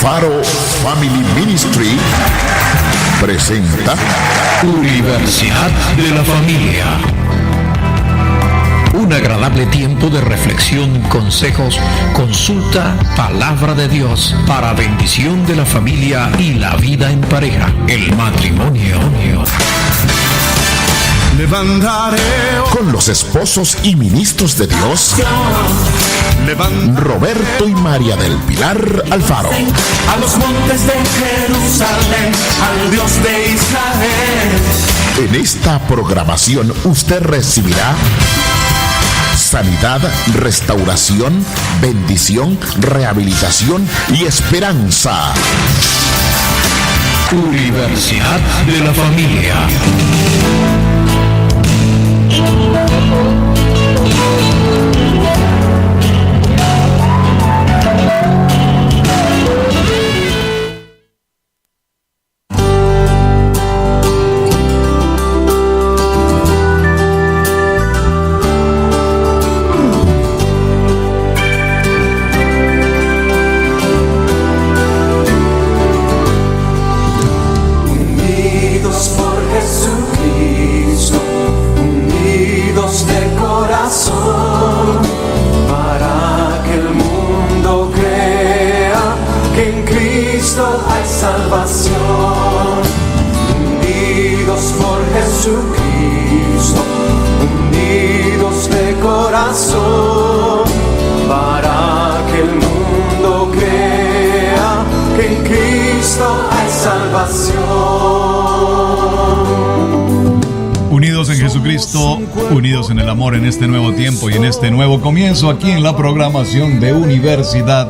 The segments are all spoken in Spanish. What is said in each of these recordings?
Faro Family Ministry presenta Universidad de la Familia. Un agradable tiempo de reflexión, consejos, consulta, palabra de Dios para bendición de la familia y la vida en pareja, el matrimonio. Levantaré con los esposos y ministros de Dios, Roberto y María del Pilar Alfaro. A los montes de Jerusalén, al Dios de Israel. En esta programación usted recibirá sanidad, restauración, bendición, rehabilitación y esperanza. Universidad de la Familia. Unidos en Jesucristo, unidos en el amor en este nuevo tiempo y en este nuevo comienzo aquí en la programación de Universidad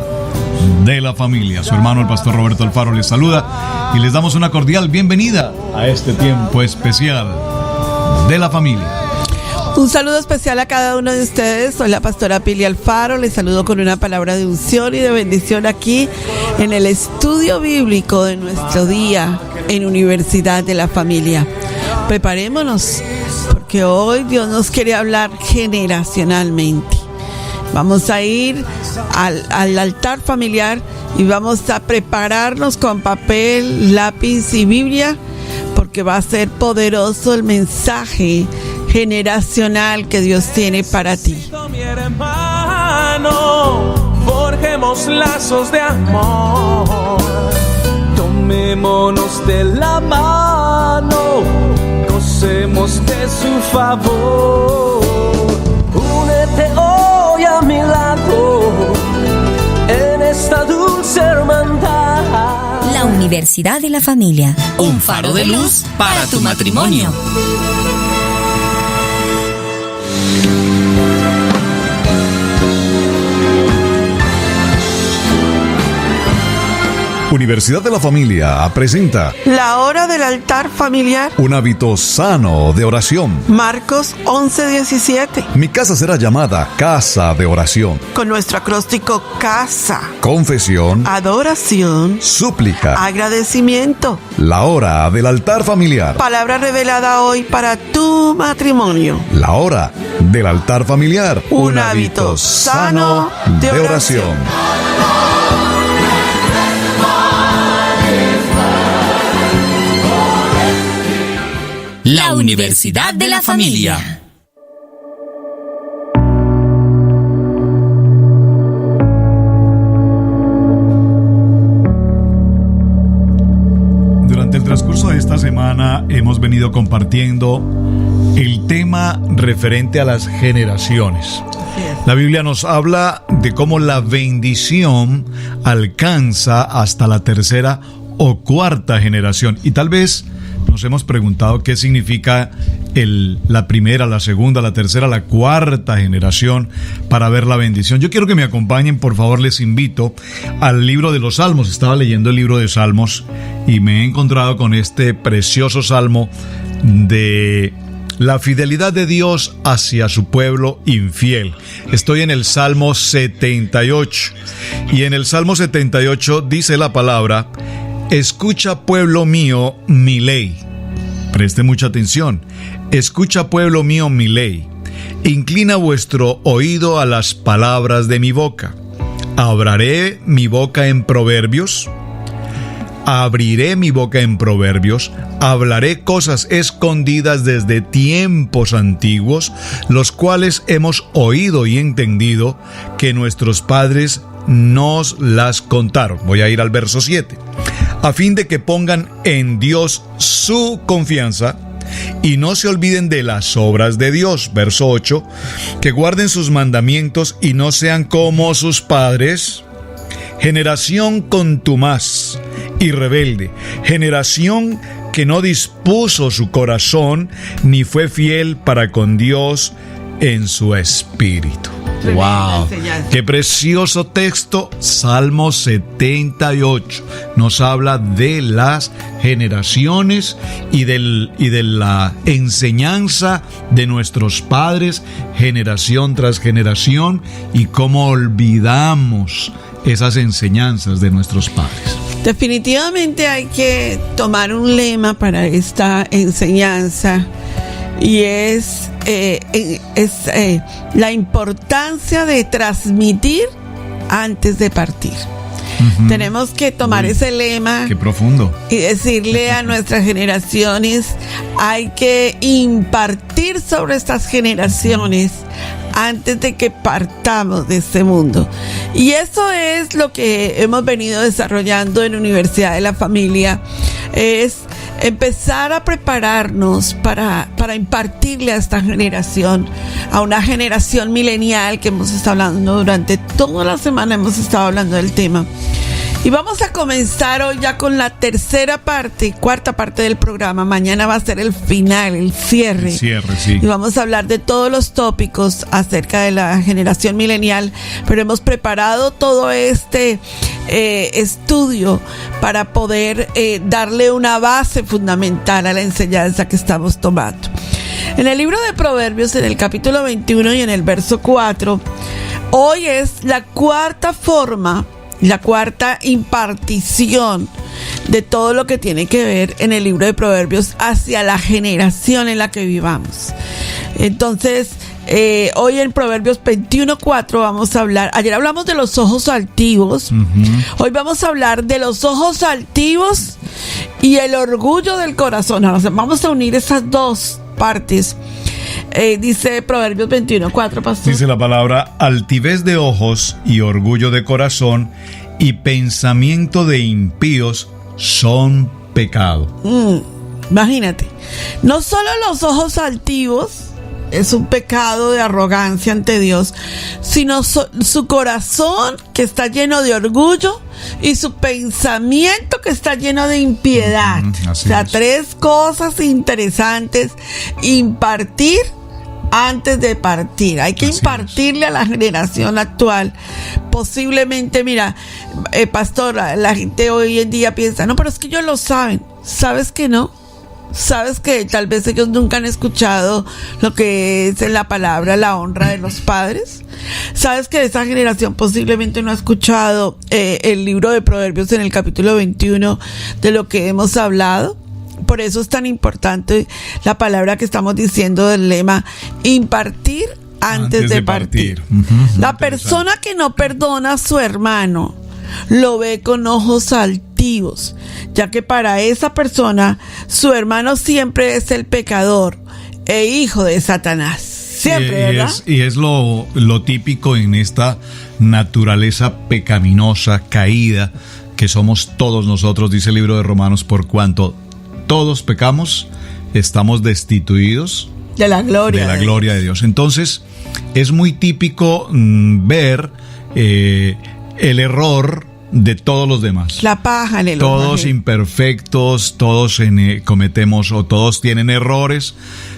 de la Familia. Su hermano el pastor Roberto Alfaro les saluda y les damos una cordial bienvenida a este tiempo especial de la familia. Un saludo especial a cada uno de ustedes. Soy la pastora Pili Alfaro. Les saludo con una palabra de unción y de bendición aquí en el estudio bíblico de nuestro día en Universidad de la Familia. Preparémonos, porque hoy Dios nos quiere hablar generacionalmente. Vamos a ir al altar familiar y vamos a prepararnos con papel, lápiz y Biblia, porque va a ser poderoso el mensaje generacional que Dios tiene para ti. Mi hermano, forjemos lazos de amor, tomémonos de la mano, gocemos de su favor. Únete hoy a mi lado en esta dulce hermandad. La Universidad de la Familia. Un faro de luz para tu matrimonio. Universidad de la Familia presenta La hora del altar familiar. un hábito sano de oración. Marcos 11:17. Mi casa será llamada casa de oración. Con nuestro acróstico casa, Confesión, adoración, súplica. agradecimiento. La hora del altar familiar. Palabra revelada hoy para tu matrimonio. La hora del altar familiar. Un hábito sano de oración. La Universidad de la Familia. Durante el transcurso de esta semana hemos venido compartiendo el tema referente a las generaciones. La Biblia nos habla de cómo la bendición alcanza hasta la tercera o cuarta generación. Y tal vez nos hemos preguntado qué significa la primera, la segunda, la tercera, la cuarta generación para ver la bendición. Yo quiero que me acompañen, por favor, les invito al libro de los Salmos. Estaba leyendo el libro de Salmos y me he encontrado con este precioso salmo de la fidelidad de Dios hacia su pueblo infiel. Estoy en el Salmo 78 y en el Salmo 78 dice la palabra: escucha, pueblo mío, mi ley. Preste mucha atención. Escucha, pueblo mío, mi ley. Inclina vuestro oído a las palabras de mi boca. Abraré mi boca en proverbios, abriré mi boca en proverbios, hablaré cosas escondidas desde tiempos antiguos, los cuales hemos oído y entendido que nuestros padres nos las contaron. Voy a ir al verso 7. A fin de que pongan en Dios su confianza y no se olviden de las obras de Dios. Verso 8. Que guarden sus mandamientos y no sean como sus padres, generación contumaz y rebelde, generación que no dispuso su corazón ni fue fiel para con Dios en su espíritu. ¡Wow! ¡Qué precioso texto! Salmo 78 nos habla de las generaciones y de la enseñanza de nuestros padres, generación tras generación, y cómo olvidamos esas enseñanzas de nuestros padres. Definitivamente hay que tomar un lema para esta enseñanza, y es la importancia de transmitir antes de partir. Uh-huh. Tenemos que tomar ese lema. ¡Qué profundo! Y decirle a nuestras generaciones, hay que impartir sobre estas generaciones antes de que partamos de este mundo. Y eso es lo que hemos venido desarrollando en Universidad de la Familia, es empezar a prepararnos para impartirle a esta generación, a una generación milenial que hemos estado hablando durante toda la semana, hemos estado hablando del tema. Y vamos a comenzar hoy ya con la cuarta parte del programa. Mañana va a ser el final, el cierre. El cierre, sí. Y vamos a hablar de todos los tópicos acerca de la generación milenial, pero hemos preparado todo este estudio para poder darle una base fundamental a la enseñanza que estamos tomando. En el libro de Proverbios, en el capítulo 21 y en el verso 4, hoy es la cuarta forma, la cuarta impartición de todo lo que tiene que ver en el libro de Proverbios hacia la generación en la que vivamos. Entonces, hoy en Proverbios 21:4 vamos a hablar. Ayer hablamos de los ojos altivos. Uh-huh. Hoy vamos a hablar de los ojos altivos y el orgullo del corazón. Ahora, vamos a unir esas dos partes. Dice Proverbios 21:4, pastor. Dice la palabra: altivez de ojos y orgullo de corazón y pensamiento de impíos son pecado. Imagínate, no solo los ojos altivos es un pecado de arrogancia ante Dios, sino su corazón, que está lleno de orgullo, y su pensamiento, que está lleno de impiedad. O sea, tres cosas interesantes. Impartir antes de partir. Hay que impartirle a la generación actual. Posiblemente, mira, pastor, la gente hoy en día piensa, no, pero es que ellos lo saben. ¿Sabes que no? ¿Sabes que tal vez ellos nunca han escuchado lo que es en la palabra la honra de los padres? ¿Sabes que esa generación posiblemente no ha escuchado el libro de Proverbios en el capítulo 21 de lo que hemos hablado? Por eso es tan importante la palabra que estamos diciendo del lema: impartir antes de partir. Uh-huh. La persona que no perdona a su hermano lo ve con ojos altivos, ya que para esa persona su hermano siempre es el pecador e hijo de Satanás. Siempre, ¿verdad? Y es lo típico en esta naturaleza pecaminosa, caída, que somos todos nosotros, dice el libro de Romanos, por cuanto todos pecamos, estamos destituidos de la gloria de Dios. Entonces, es muy típico ver el error de todos los demás. La paja en el todos imperfectos, todos cometemos o todos tienen errores,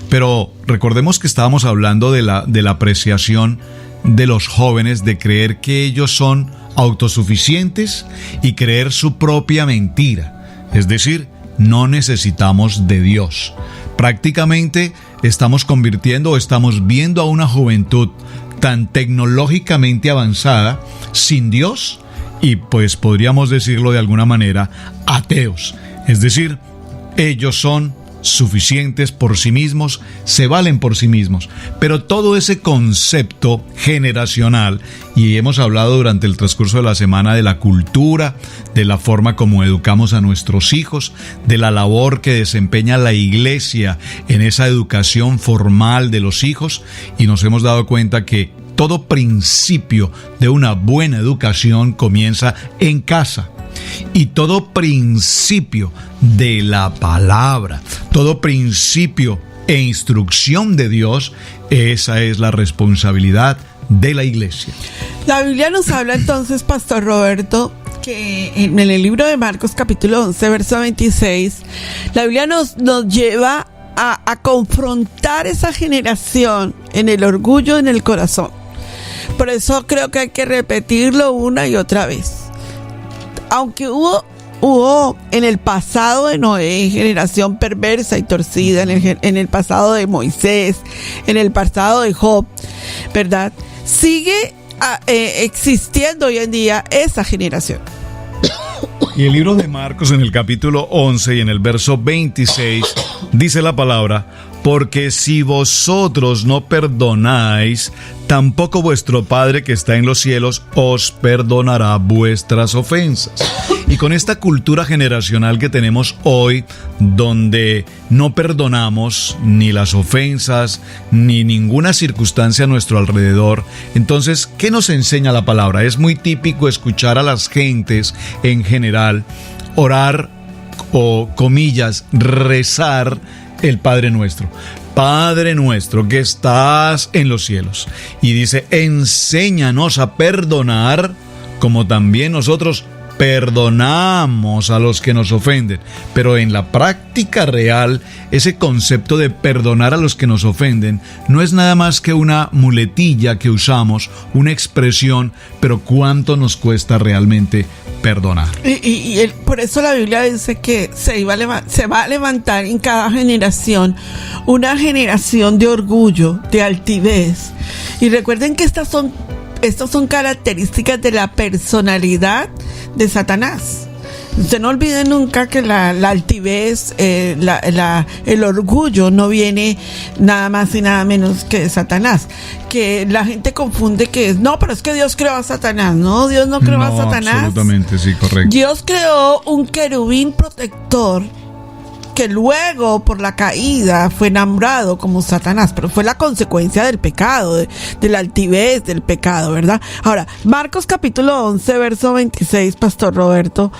pero recordemos que estábamos hablando de la apreciación de los jóvenes, de creer que ellos son autosuficientes y creer su propia mentira. Es decir, no necesitamos de Dios. Prácticamente estamos viendo a una juventud tan tecnológicamente avanzada, sin Dios, y pues podríamos decirlo de alguna manera, ateos. Es decir, ellos son suficientes por sí mismos, se valen por sí mismos. Pero todo ese concepto generacional, y hemos hablado durante el transcurso de la semana de la cultura, de la forma como educamos a nuestros hijos, de la labor que desempeña la iglesia en esa educación formal de los hijos, y nos hemos dado cuenta que todo principio de una buena educación comienza en casa. Y todo principio de la palabra, todo principio e instrucción de Dios, esa es la responsabilidad de la iglesia. La Biblia nos habla entonces, Pastor Roberto, que en el libro de Marcos capítulo 11, verso 26, la Biblia nos lleva a confrontar esa generación en el orgullo, en el corazón. Por eso creo que hay que repetirlo una y otra vez. Aunque hubo en el pasado de Noé generación perversa y torcida, en el pasado de Moisés, en el pasado de Job, ¿verdad? Sigue existiendo hoy en día esa generación. Y el libro de Marcos en el capítulo 11 y en el verso 26 dice la palabra: porque si vosotros no perdonáis, tampoco vuestro Padre que está en los cielos os perdonará vuestras ofensas. Y con esta cultura generacional que tenemos hoy, donde no perdonamos ni las ofensas, ni ninguna circunstancia a nuestro alrededor, entonces, ¿qué nos enseña la palabra? Es muy típico escuchar a las gentes en general orar o, comillas, rezar el Padre Nuestro. Padre nuestro que estás en los cielos. Y dice, enséñanos a perdonar como también nosotros perdonamos a los que nos ofenden. Pero en la práctica real, ese concepto de perdonar a los que nos ofenden no es nada más que una muletilla que usamos, una expresión, pero ¿cuánto nos cuesta realmente perdonar? Por eso la Biblia dice que se va a levantar en cada generación una generación de orgullo, de altivez. Y recuerden que estas son características de la personalidad de Satanás. Usted no olvide nunca que la altivez, el orgullo no viene nada más y nada menos que de Satanás. Que la gente confunde que no, pero es que Dios creó a Satanás. No, Dios no creó a Satanás. Absolutamente, sí, correcto. Dios creó un querubín protector que luego por la caída fue nombrado como Satanás, pero fue la consecuencia del pecado, de la altivez del pecado, ¿verdad? Ahora, Marcos capítulo 11, verso 26, Pastor Roberto,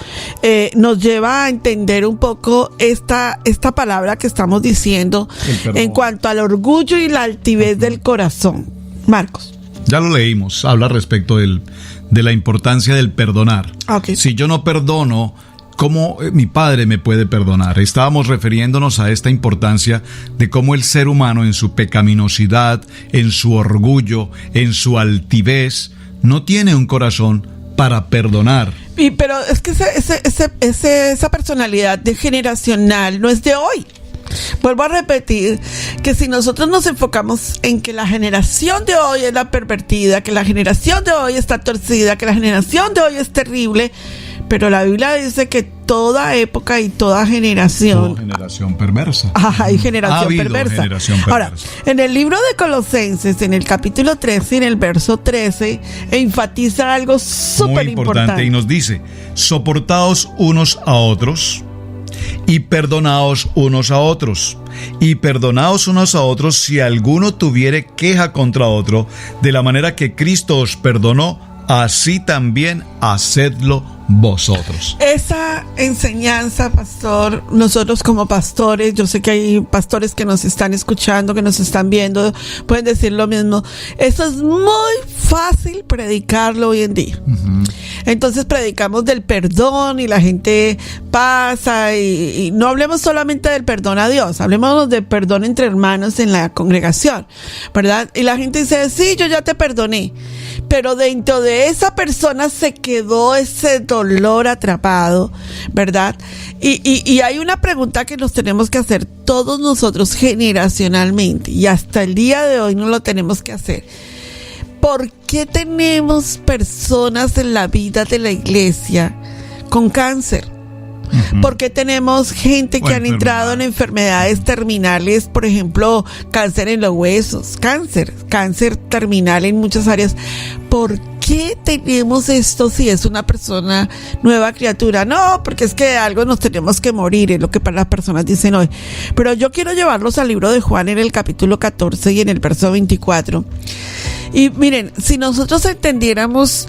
nos lleva a entender un poco esta palabra que estamos diciendo en cuanto al orgullo y la altivez del corazón. Marcos. Ya lo leímos, habla respecto de la importancia del perdonar. Okay. Si yo no perdono, ¿cómo mi Padre me puede perdonar? Estábamos refiriéndonos a esta importancia de cómo el ser humano en su pecaminosidad, en su orgullo, en su altivez, no tiene un corazón para perdonar. Pero es que esa personalidad generacional no es de hoy. Vuelvo a repetir que si nosotros nos enfocamos en que la generación de hoy es la pervertida, que la generación de hoy está torcida, que la generación de hoy es terrible, pero la Biblia dice que toda época y toda generación... Toda generación perversa. Hay generación perversa. Ahora, en el libro de Colosenses, en el capítulo 13, en el verso 13, enfatiza algo súper importante. Y nos dice, soportaos unos a otros y perdonaos unos a otros. Y perdonaos unos a otros si alguno tuviere queja contra otro, de la manera que Cristo os perdonó, así también hacedlo vosotros. Esa enseñanza, pastor, nosotros como pastores, yo sé que hay pastores que nos están escuchando, que nos están viendo, pueden decir lo mismo. Eso es muy fácil predicarlo hoy en día. Uh-huh. Entonces predicamos del perdón y la gente pasa y no hablemos solamente del perdón a Dios, hablemos del perdón entre hermanos en la congregación, ¿verdad? Y la gente dice, sí, yo ya te perdoné, pero dentro de esa persona se quedó ese dolor atrapado, ¿verdad? Y hay una pregunta que nos tenemos que hacer todos nosotros generacionalmente, y hasta el día de hoy no lo tenemos que hacer. ¿Por qué tenemos personas en la vida de la iglesia con cáncer? ¿Por qué tenemos gente que han entrado en enfermedades terminales? Por ejemplo, cáncer en los huesos, cáncer terminal en muchas áreas. ¿Por qué tenemos esto si es una persona nueva criatura? No, porque es que algo nos tenemos que morir, es lo que las personas dicen hoy. Pero yo quiero llevarlos al libro de Juan en el capítulo 14 y en el verso 24. Y miren, si nosotros entendiéramos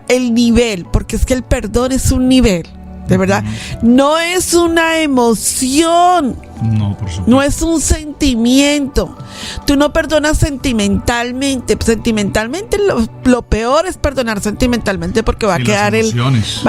el nivel, porque es que el perdón es un nivel, de verdad, no es una emoción. No, por supuesto. No es un sentimiento. Tú no perdonas sentimentalmente. Sentimentalmente lo peor es perdonar sentimentalmente, porque van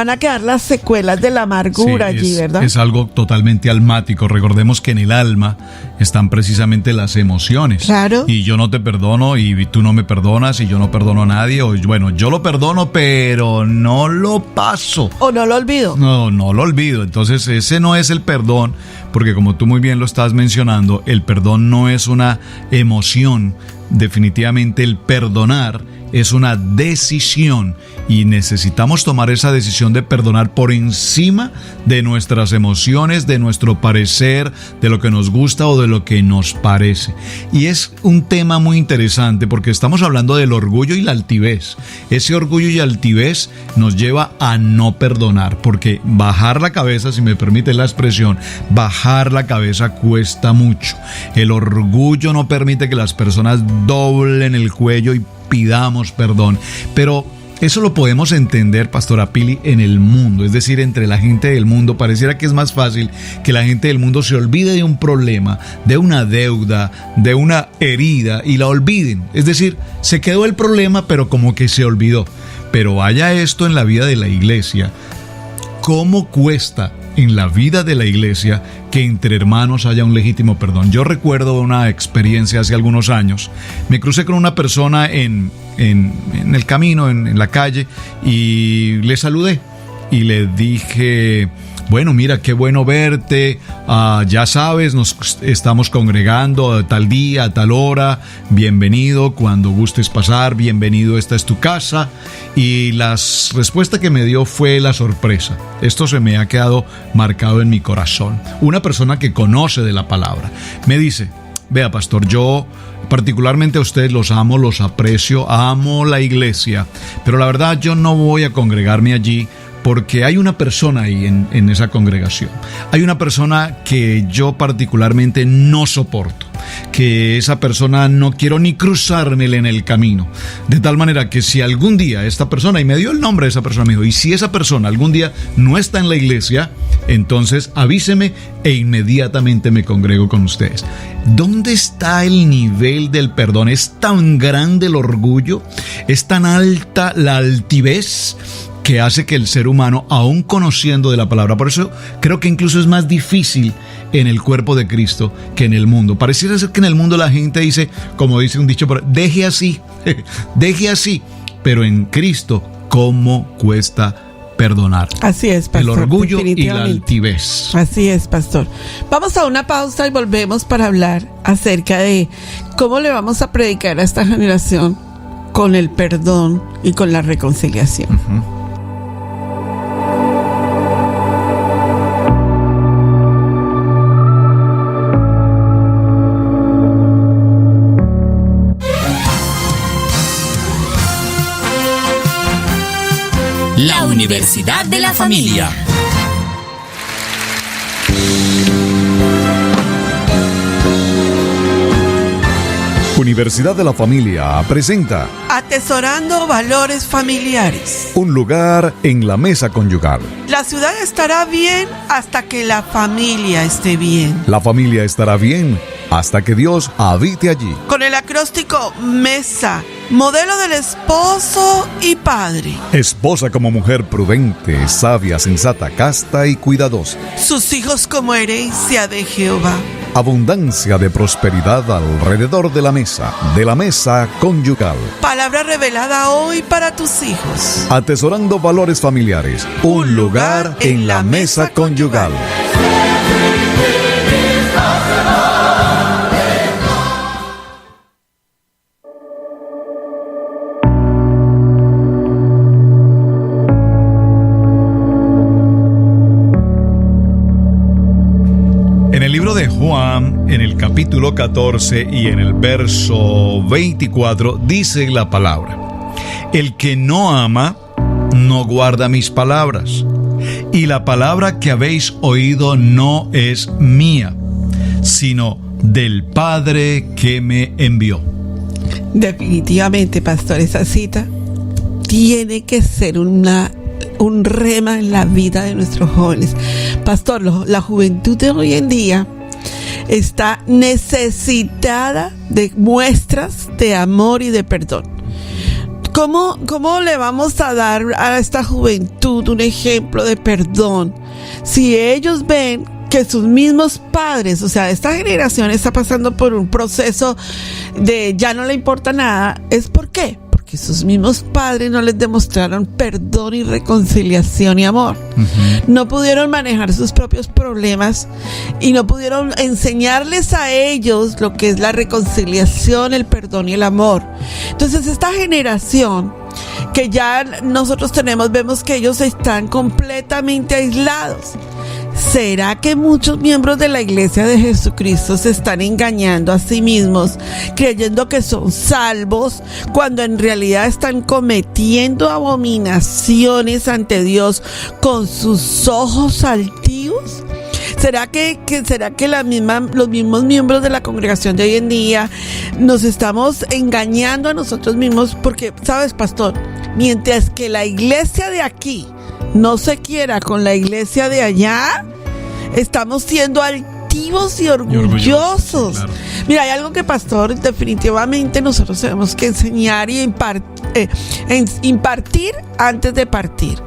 a quedar las secuelas de la amargura allí, ¿verdad? Es algo totalmente almático. Recordemos que en el alma están precisamente las emociones. Claro. Y yo no te perdono y tú no me perdonas y yo no perdono a nadie. O bueno, yo lo perdono, pero no lo paso. O no lo olvido. No lo olvido. Entonces ese no es el perdón, porque como tú muy bien lo estás mencionando, el perdón no es una emoción. Definitivamente el perdonar es una decisión y necesitamos tomar esa decisión de perdonar por encima de nuestras emociones, de nuestro parecer, de lo que nos gusta o de lo que nos parece. Y es un tema muy interesante porque estamos hablando del orgullo y la altivez. Ese orgullo y altivez nos lleva a no perdonar, porque bajar la cabeza, si me permite la expresión, bajar la cabeza cuesta mucho. El orgullo no permite que las personas doblen el cuello y pidamos perdón, pero eso lo podemos entender, Pastora Pili, en el mundo, es decir, entre la gente del mundo. Pareciera que es más fácil que la gente del mundo se olvide de un problema, de una deuda, de una herida y la olviden. Es decir, se quedó el problema, pero como que se olvidó. Pero vaya esto en la vida de la iglesia. ¿Cómo cuesta en la vida de la iglesia que entre hermanos haya un legítimo perdón? Yo recuerdo una experiencia hace algunos años. Me crucé con una persona en el camino, en la calle, y le saludé y le dije: bueno, mira, qué bueno verte, ya sabes, nos estamos congregando a tal día, a tal hora, bienvenido, cuando gustes pasar, bienvenido, esta es tu casa. Y la respuesta que me dio fue la sorpresa. Esto se me ha quedado marcado en mi corazón. Una persona que conoce de la palabra me dice: vea, pastor, yo particularmente a ustedes los amo, los aprecio, amo la iglesia, pero la verdad yo no voy a congregarme allí porque hay una persona ahí en esa congregación. Hay una persona que yo particularmente no soporto, que esa persona no quiero ni cruzármela en el camino. De tal manera que si algún día esta persona, y me dio el nombre de esa persona, me dijo, y si esa persona algún día no está en la iglesia, entonces avíseme e inmediatamente me congrego con ustedes. ¿Dónde está el nivel del perdón? ¿Es tan grande el orgullo? ¿Es tan alta la altivez que hace que el ser humano, aún conociendo de la palabra, por eso creo que incluso es más difícil en el cuerpo de Cristo que en el mundo? Pareciera ser que en el mundo la gente dice, como dice un dicho, deje así, pero en Cristo, ¿cómo cuesta perdonar? Así es, pastor. El orgullo y la altivez. Así es, pastor. Vamos a una pausa y volvemos para hablar acerca de cómo le vamos a predicar a esta generación con el perdón y con la reconciliación. La Universidad de la Familia. Universidad de la Familia presenta Atesorando valores familiares. un lugar en la mesa conyugal. La ciudad estará bien hasta que la familia esté bien. La familia estará bien hasta que Dios habite allí. Con el acróstico MESA, modelo del esposo y padre. Esposa como mujer prudente, sabia, sensata, casta y cuidadosa. Sus hijos como herencia de Jehová. Abundancia de prosperidad alrededor de la mesa conyugal. Palabra revelada hoy para tus hijos. Atesorando valores familiares, un lugar en la mesa conyugal. de Juan, en el capítulo 14 y en el verso 24, dice la palabra: el que no ama, no guarda mis palabras, y la palabra que habéis oído no es mía, sino del Padre que me envió. Definitivamente, pastor, esa cita tiene que ser un rema en la vida de nuestros jóvenes. Pastor, la juventud de hoy en día está necesitada de muestras de amor y de perdón. ¿Cómo le vamos a dar a esta juventud un ejemplo de perdón si ellos ven que sus mismos padres, o sea, esta generación está pasando por un proceso de ya no le importa nada? ¿Es por qué? Porque sus mismos padres no les demostraron perdón y reconciliación y amor. No pudieron manejar sus propios problemas y no pudieron enseñarles a ellos lo que es la reconciliación, el perdón y el amor. Entonces esta generación que ya nosotros vemos que ellos están completamente aislados. ¿Será que muchos miembros de la Iglesia de Jesucristo se están engañando a sí mismos, creyendo que son salvos, cuando en realidad están cometiendo abominaciones ante Dios con sus ojos altivos? ¿Será que los mismos miembros de la congregación de hoy en día nos estamos engañando a nosotros mismos? Porque, ¿sabes, pastor? Mientras que la iglesia de aquí no se quiera con la iglesia de allá, estamos siendo altivos y orgullosos. Claro. Mira, hay algo que, pastor, definitivamente nosotros tenemos que enseñar y impartir antes de partir.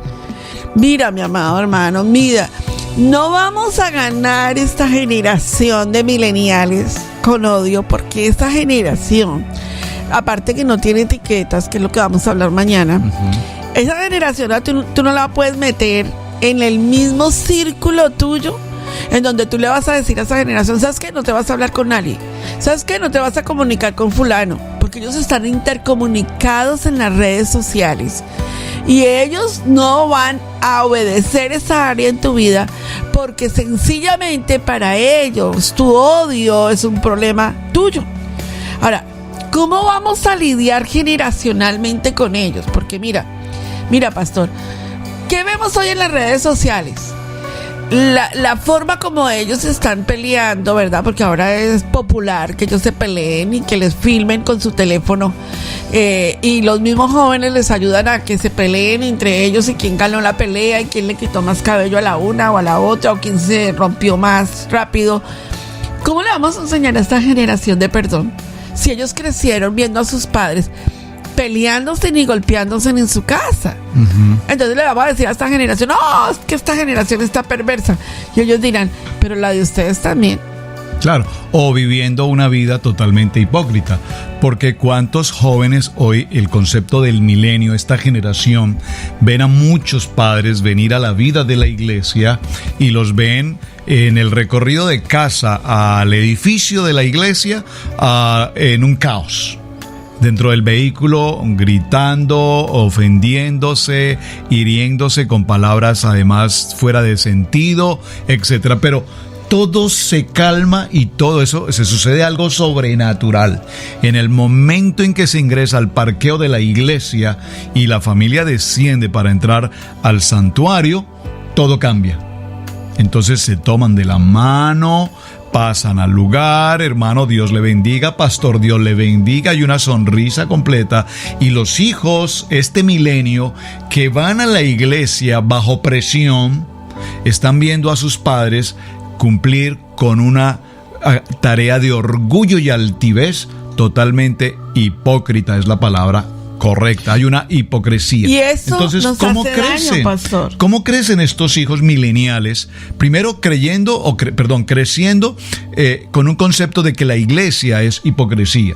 Mira, mi amado hermano, mira, no vamos a ganar esta generación de millennials con odio, porque esta generación, aparte que no tiene etiquetas, que es lo que vamos a hablar mañana, esa generación tú no la puedes meter en el mismo círculo tuyo, en donde tú le vas a decir a esa generación: ¿sabes qué? No te vas a hablar con nadie. ¿Sabes qué? No te vas a comunicar con fulano, porque ellos están intercomunicados en las redes sociales. Y ellos no van a obedecer esa área en tu vida, porque sencillamente para ellos tu odio es un problema tuyo. Ahora, ¿cómo vamos a lidiar generacionalmente con ellos? Porque mira, pastor, ¿qué vemos hoy en las redes sociales? La forma como ellos están peleando, ¿verdad? Porque ahora es popular que ellos se peleen y que les filmen con su teléfono, y los mismos jóvenes les ayudan a que se peleen entre ellos, y quién ganó la pelea y quién le quitó más cabello a la una o a la otra, o quién se rompió más rápido. ¿Cómo le vamos a enseñar a esta generación de perdón si ellos crecieron viendo a sus padres peleándose ni golpeándose en su casa? Entonces le vamos a decir a esta generación: no, es que esta generación está perversa. Y ellos dirán: pero la de ustedes también. Claro, o viviendo una vida totalmente hipócrita, porque cuántos jóvenes hoy, el concepto del milenio, esta generación, ven a muchos padres venir a la vida de la iglesia y los ven en el recorrido de casa al edificio de la iglesia en un caos. Dentro del vehículo, gritando, ofendiéndose, hiriéndose con palabras además fuera de sentido, etcétera. Pero todo se calma y todo eso, se sucede algo sobrenatural. En el momento en que se ingresa al parqueo de la iglesia y la familia desciende para entrar al santuario, todo cambia. Entonces se toman de la mano, pasan al lugar: hermano, Dios le bendiga, pastor, Dios le bendiga, y una sonrisa completa. Y los hijos, este milenio, que van a la iglesia bajo presión, están viendo a sus padres cumplir con una tarea de orgullo y altivez totalmente hipócrita, es la palabra correcta. Hay una hipocresía. Y eso entonces, nos ¿cómo hace crecen? daño, pastor. ¿Cómo crecen estos hijos mileniales? Primero creciendo con un concepto de que la iglesia es hipocresía,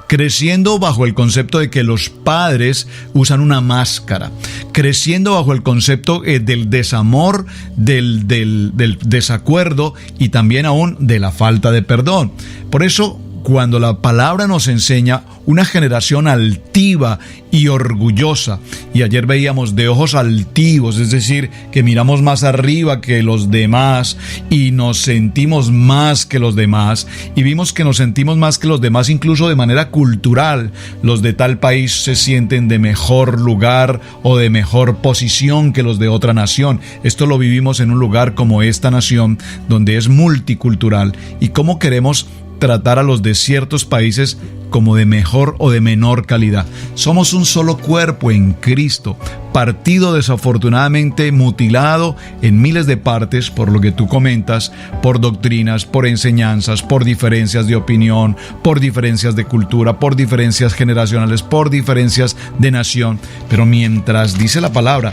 creciendo bajo el concepto de que los padres usan una máscara, creciendo bajo el concepto del desamor, del desacuerdo y también aún de la falta de perdón. Por eso, cuando la palabra nos enseña una generación altiva y orgullosa, y ayer veíamos de ojos altivos, es decir, que miramos más arriba que los demás y nos sentimos más que los demás, y vimos que nos sentimos más que los demás incluso de manera cultural. Los de tal país se sienten de mejor lugar o de mejor posición que los de otra nación. Esto lo vivimos en un lugar como esta nación, donde es multicultural, y cómo queremos tratar a los de ciertos países como de mejor o de menor calidad. Somos un solo cuerpo en Cristo, partido desafortunadamente mutilado en miles de partes, por lo que tú comentas, por doctrinas, por enseñanzas, por diferencias de opinión, por diferencias de cultura, por diferencias generacionales, por diferencias de nación. Pero mientras dice la palabra,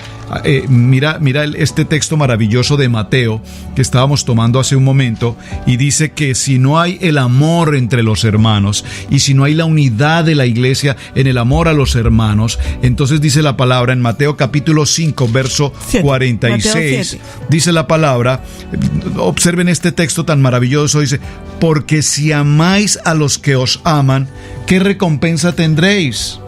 mira este texto maravilloso de Mateo que estábamos tomando hace un momento, y dice que si no hay el amor entre los hermanos y si no hay la unidad de la iglesia en el amor a los hermanos, entonces dice la palabra en Mateo capítulo 5 verso 46, dice la palabra, observen este texto tan maravilloso, dice: porque si amáis a los que os aman, ¿qué recompensa tendréis?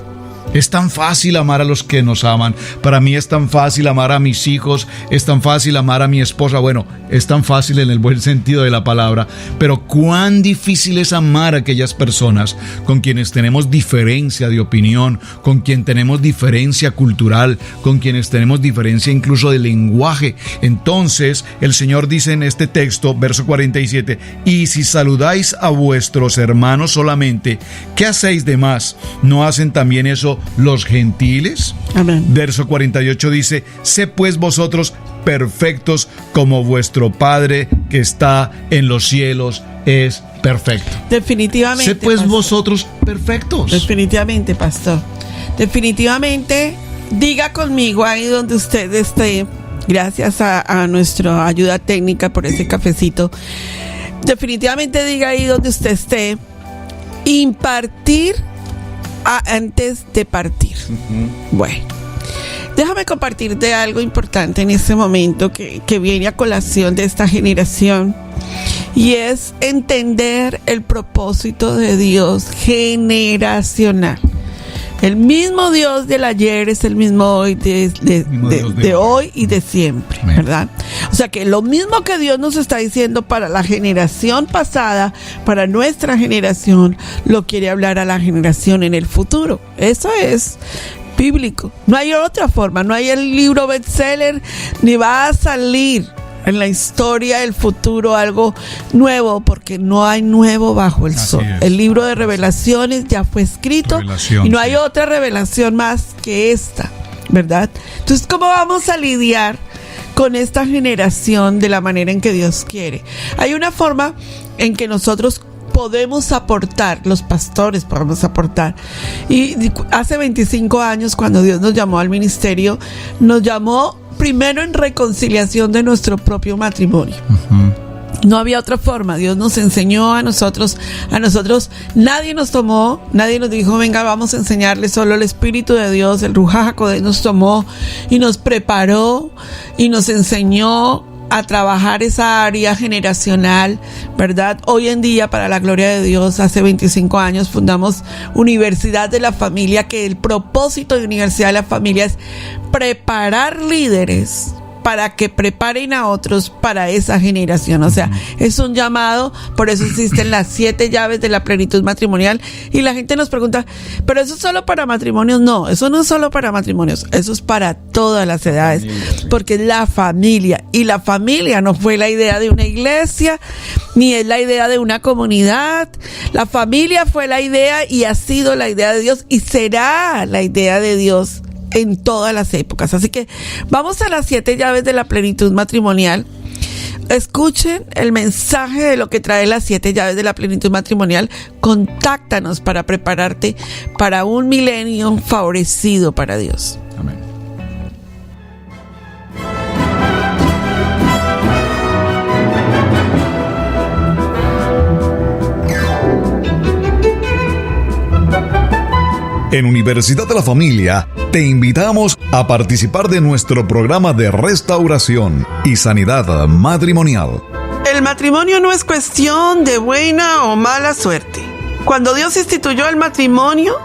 Es tan fácil amar a los que nos aman. Para mí es tan fácil amar a mis hijos, es tan fácil amar a mi esposa. Bueno, es tan fácil en el buen sentido de la palabra, pero cuán difícil es amar a aquellas personas con quienes tenemos diferencia de opinión, con quien tenemos diferencia cultural, con quienes tenemos diferencia incluso de lenguaje. Entonces el Señor dice en este texto, verso 47, y si saludáis a vuestros hermanos solamente, ¿qué hacéis de más? ¿No hacen también eso los gentiles? Amén. Verso 48 dice: sé pues vosotros perfectos como vuestro Padre que está en los cielos es perfecto. Definitivamente. Sé pues pastor, vosotros perfectos. Definitivamente, pastor. Definitivamente, diga conmigo ahí donde usted esté. Gracias a nuestra ayuda técnica por ese cafecito. Definitivamente diga ahí donde usted esté: impartir antes de partir. Bueno, déjame compartirte algo importante en este momento que viene a colación de esta generación, y es entender el propósito de Dios generacional. El mismo Dios del ayer es el mismo hoy de hoy y de siempre, ¿verdad? O sea que lo mismo que Dios nos está diciendo para la generación pasada, para nuestra generación, lo quiere hablar a la generación en el futuro. Eso es bíblico. No hay otra forma, no hay el libro bestseller, ni va a salir en la historia del futuro algo nuevo, porque no hay nuevo bajo el sol. El libro de revelaciones ya fue escrito y no hay otra revelación más que esta, ¿verdad? Entonces, ¿cómo vamos a lidiar con esta generación de la manera en que Dios quiere? Hay una forma en que nosotros podemos aportar, los pastores podemos aportar. Y hace 25 años, cuando Dios nos llamó al ministerio, nos llamó primero en reconciliación de nuestro propio matrimonio. No había otra forma. Dios nos enseñó a nosotros, nadie nos tomó, nadie nos dijo: venga, vamos a enseñarle. Solo el Espíritu de Dios, el Ruach HaKodesh, nos tomó y nos preparó y nos enseñó a trabajar esa área generacional, ¿verdad? Hoy en día, para la gloria de Dios, hace 25 años fundamos Universidad de la Familia, que el propósito de Universidad de la Familia es preparar líderes para que preparen a otros para esa generación. O sea, es un llamado. Por eso existen las 7 llaves de la plenitud matrimonial. Y la gente nos pregunta: ¿pero eso es solo para matrimonios? No, eso no es solo para matrimonios, eso es para todas las edades, porque es la familia. Y la familia no fue la idea de una iglesia, ni es la idea de una comunidad. La familia fue la idea y ha sido la idea de Dios y será la idea de Dios en todas las épocas. Así que vamos a las 7 llaves de la plenitud matrimonial. Escuchen el mensaje de lo que trae las 7 llaves de la plenitud matrimonial. Contáctanos para prepararte para un milenio favorecido para Dios. Amén. En Universidad de la Familia te invitamos a participar de nuestro programa de restauración y sanidad matrimonial. El matrimonio no es cuestión de buena o mala suerte. Cuando Dios instituyó el matrimonio,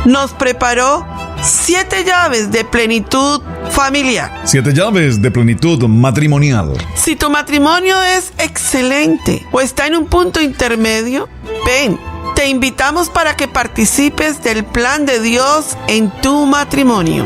nos preparó 7 llaves de plenitud familiar. 7 llaves de plenitud matrimonial. Si tu matrimonio es excelente o está en un punto intermedio, ven, te invitamos para que participes del plan de Dios en tu matrimonio.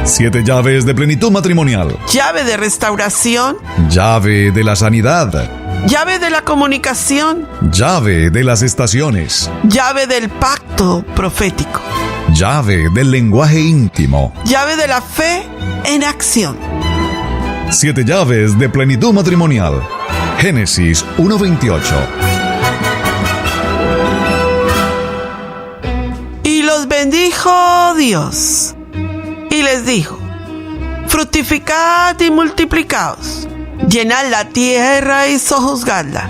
Siete llaves de plenitud matrimonial. Llave de restauración. Llave de la sanidad. Llave de la comunicación. Llave de las estaciones. Llave del pacto profético. Llave del lenguaje íntimo. Llave de la fe en acción. 7 llaves de plenitud matrimonial. Génesis 1:28. Y los bendijo Dios, y les dijo: fructificad y multiplicaos, llenad la tierra y sojuzgadla,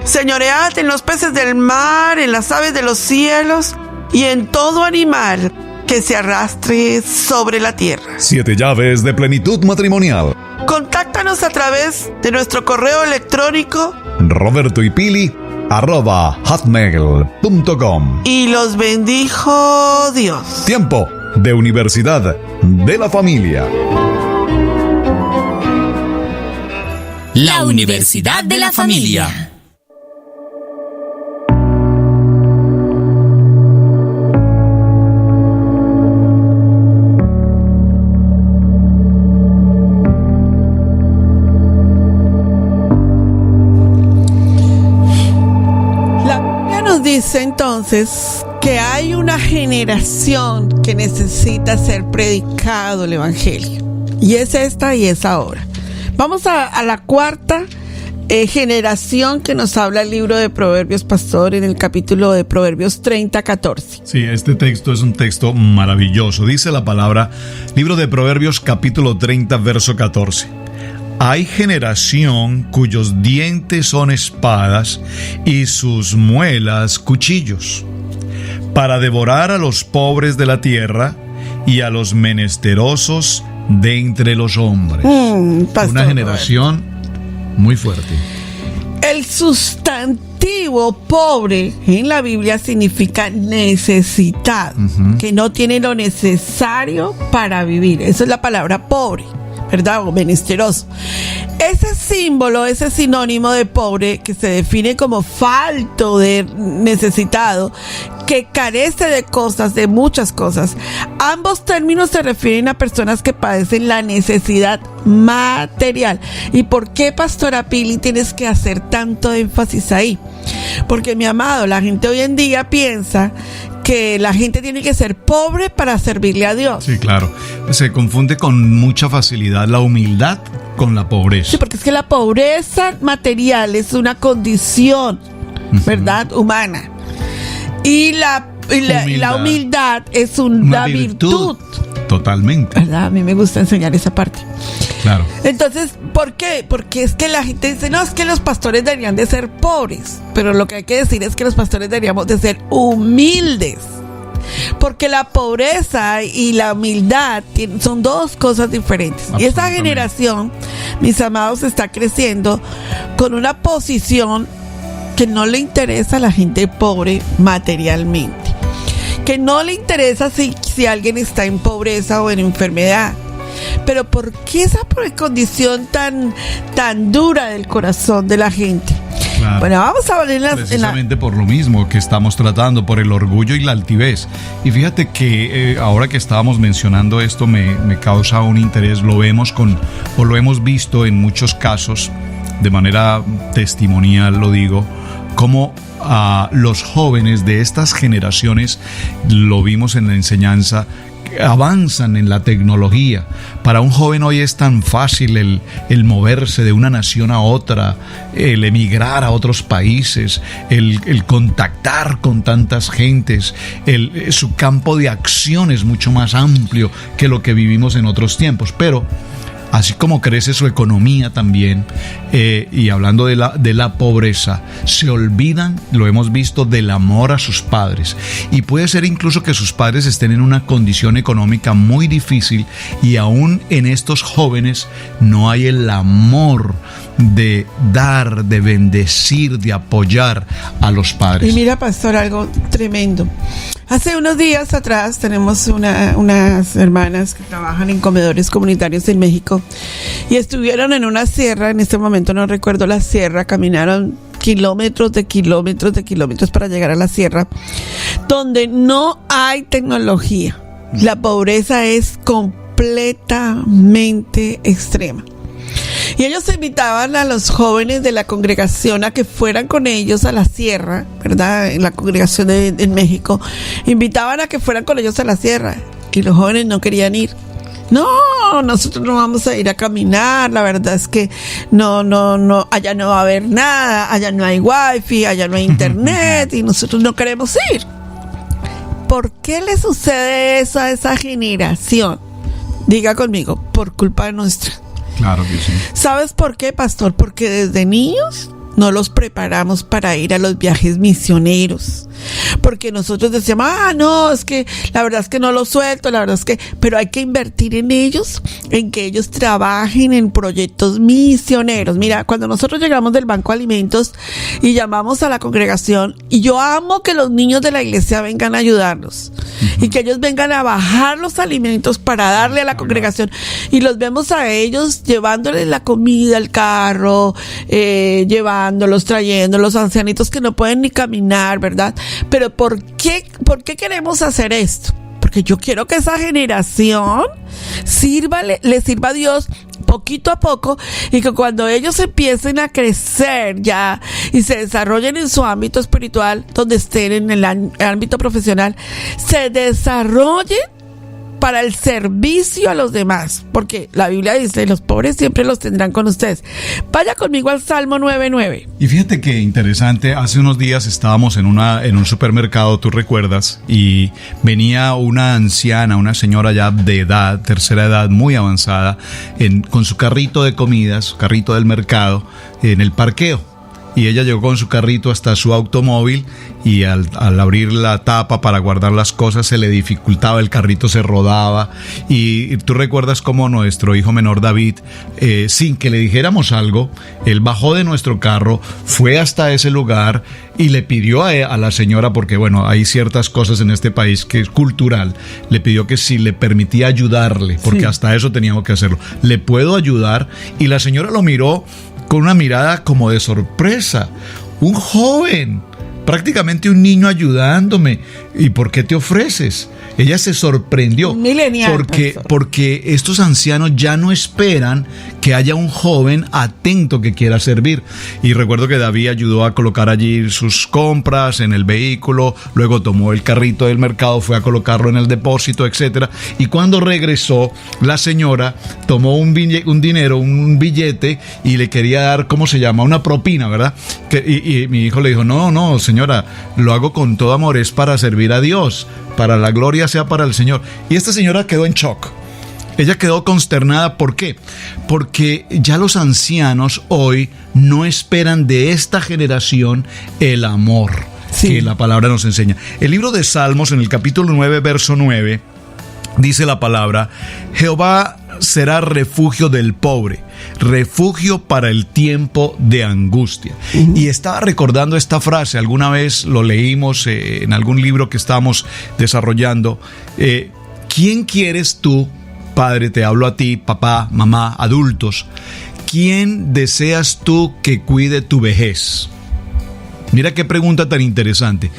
señoread en los peces del mar, en las aves de los cielos y en todo animal que se arrastre sobre la tierra. 7 llaves de plenitud matrimonial. Contáctanos a través de nuestro correo electrónico robertoypili@hotmail.com. y los bendijo Dios. Tiempo de Universidad de la Familia. La Universidad de la Familia. Dice entonces que hay una generación que necesita ser predicado el evangelio, y es esta y es ahora. Vamos a la cuarta generación que nos habla el libro de Proverbios, pastor, en el capítulo de Proverbios 30:14. Sí, este texto es un texto maravilloso. Dice la palabra, libro de Proverbios capítulo 30 verso 14. Hay generación cuyos dientes son espadas y sus muelas cuchillos, para devorar a los pobres de la tierra y a los menesterosos de entre los hombres. Una generación muy fuerte. El sustantivo pobre en la Biblia significa necesitado, que no tiene lo necesario para vivir. Esa es la palabra pobre, ¿verdad? O menesteroso. Ese símbolo, ese sinónimo de pobre, que se define como falto de necesitado, que carece de cosas, de muchas cosas. Ambos términos se refieren a personas que padecen la necesidad material. ¿Y por qué, pastora Pili, tienes que hacer tanto énfasis ahí? Porque, mi amado, la gente hoy en día piensa que la gente tiene que ser pobre para servirle a Dios. Sí, claro. Se confunde con mucha facilidad la humildad con la pobreza. Sí, porque es que la pobreza material es una condición, ¿verdad? Humana. Y la humildad es una virtud. Totalmente. ¿Verdad? A mí me gusta enseñar esa parte. Claro. Entonces, ¿por qué? Porque es que la gente dice, no, es que los pastores deberían de ser pobres. Pero lo que hay que decir es que los pastores deberíamos de ser humildes. Porque la pobreza y la humildad son dos cosas diferentes. Y esta generación, mis amados, está creciendo con una posición que no le interesa a la gente pobre materialmente. Que no le interesa si alguien está en pobreza o en enfermedad. Pero ¿por qué esa condición tan dura del corazón de la gente? Claro. Bueno, vamos a ver precisamente por lo mismo que estamos tratando, por el orgullo y la altivez. Y fíjate que ahora que estábamos mencionando esto me causa un interés. Lo hemos visto en muchos casos, de manera testimonial lo digo, cómo los jóvenes de estas generaciones, lo vimos en la enseñanza, avanzan en la tecnología. Para un joven hoy es tan fácil el moverse de una nación a otra, el emigrar a otros países, el contactar con tantas gentes, su campo de acción es mucho más amplio que lo que vivimos en otros tiempos. Pero así como crece su economía también, y hablando de la pobreza, se olvidan, lo hemos visto, del amor a sus padres. Y puede ser incluso que sus padres estén en una condición económica muy difícil y aún en estos jóvenes no hay el amor de dar, de bendecir, de apoyar a los padres. Y mira, pastor, algo tremendo. Hace unos días atrás tenemos unas hermanas que trabajan en comedores comunitarios en México y estuvieron en una sierra, en este momento no recuerdo la sierra, caminaron kilómetros de kilómetros para llegar a la sierra, donde no hay tecnología. La pobreza es completamente extrema. Y ellos invitaban a los jóvenes de la congregación a que fueran con ellos a la sierra, ¿verdad? En la congregación en México, invitaban a que fueran con ellos a la sierra y los jóvenes no querían ir. No, nosotros no vamos a ir a caminar, la verdad es que no, allá no va a haber nada, allá no hay wifi, allá no hay internet y nosotros no queremos ir. ¿Por qué le sucede eso a esa generación? Diga conmigo, por culpa nuestra. Claro que sí. ¿Sabes por qué, pastor? Porque desde niños no los preparamos para ir a los viajes misioneros. Porque nosotros decíamos, no, es que la verdad es que no los suelto, la verdad es que... Pero hay que invertir en ellos, en que ellos trabajen en proyectos misioneros. Mira, cuando nosotros llegamos del Banco de Alimentos y llamamos a la congregación, y yo amo que los niños de la iglesia vengan a ayudarnos, y que ellos vengan a bajar los alimentos para darle a la congregación, y los vemos a ellos llevándoles la comida al carro, llevándolos, trayendo los ancianitos que no pueden ni caminar, ¿verdad? Pero ¿por qué queremos hacer esto? Porque yo quiero que esa generación le sirva a Dios poquito a poco, y que cuando ellos empiecen a crecer ya y se desarrollen en su ámbito espiritual, donde estén en el ámbito profesional, se desarrollen para el servicio a los demás, porque la Biblia dice, los pobres siempre los tendrán con ustedes. Vaya conmigo al Salmo 9:9. Y fíjate que interesante, hace unos días estábamos en un supermercado, tú recuerdas, y venía una anciana, una señora ya de edad, tercera edad, muy avanzada, con su carrito de comidas, su carrito del mercado, en el parqueo. Y ella llegó con su carrito hasta su automóvil, y al abrir la tapa para guardar las cosas se le dificultaba, el carrito se rodaba. Y tú recuerdas cómo nuestro hijo menor David, sin que le dijéramos algo, él bajó de nuestro carro, fue hasta ese lugar y le pidió a la señora, porque bueno, hay ciertas cosas en este país que es cultural, le pidió que si le permitía ayudarle, porque sí, hasta eso teníamos que hacerlo. ¿Le puedo ayudar? Y la señora lo miró con una mirada como de sorpresa. Un joven, prácticamente un niño ayudándome. ¿Y por qué te ofreces? Ella se sorprendió. Milenial, porque estos ancianos ya no esperan que haya un joven atento que quiera servir. Y recuerdo que David ayudó a colocar allí sus compras en el vehículo, luego tomó el carrito del mercado, fue a colocarlo en el depósito, etcétera. Y cuando regresó, la señora tomó un billete y le quería dar, ¿cómo se llama? Una propina, ¿verdad? Y mi hijo le dijo, no, señora, lo hago con todo amor, es para servir a Dios, para la gloria sea para el Señor. Y esta señora quedó en shock. Ella quedó consternada. ¿Por qué? Porque ya los ancianos hoy no esperan de esta generación el amor, sí, que la palabra nos enseña. El libro de Salmos, en el capítulo 9, verso 9, dice la palabra: Jehová será refugio del pobre, refugio para el tiempo de angustia. Y estaba recordando esta frase, alguna vez lo leímos en algún libro que estamos desarrollando. ¿Quién quieres tú, padre? Te hablo a ti, papá, mamá, adultos. ¿Quién deseas tú que cuide tu vejez? Mira qué pregunta tan interesante.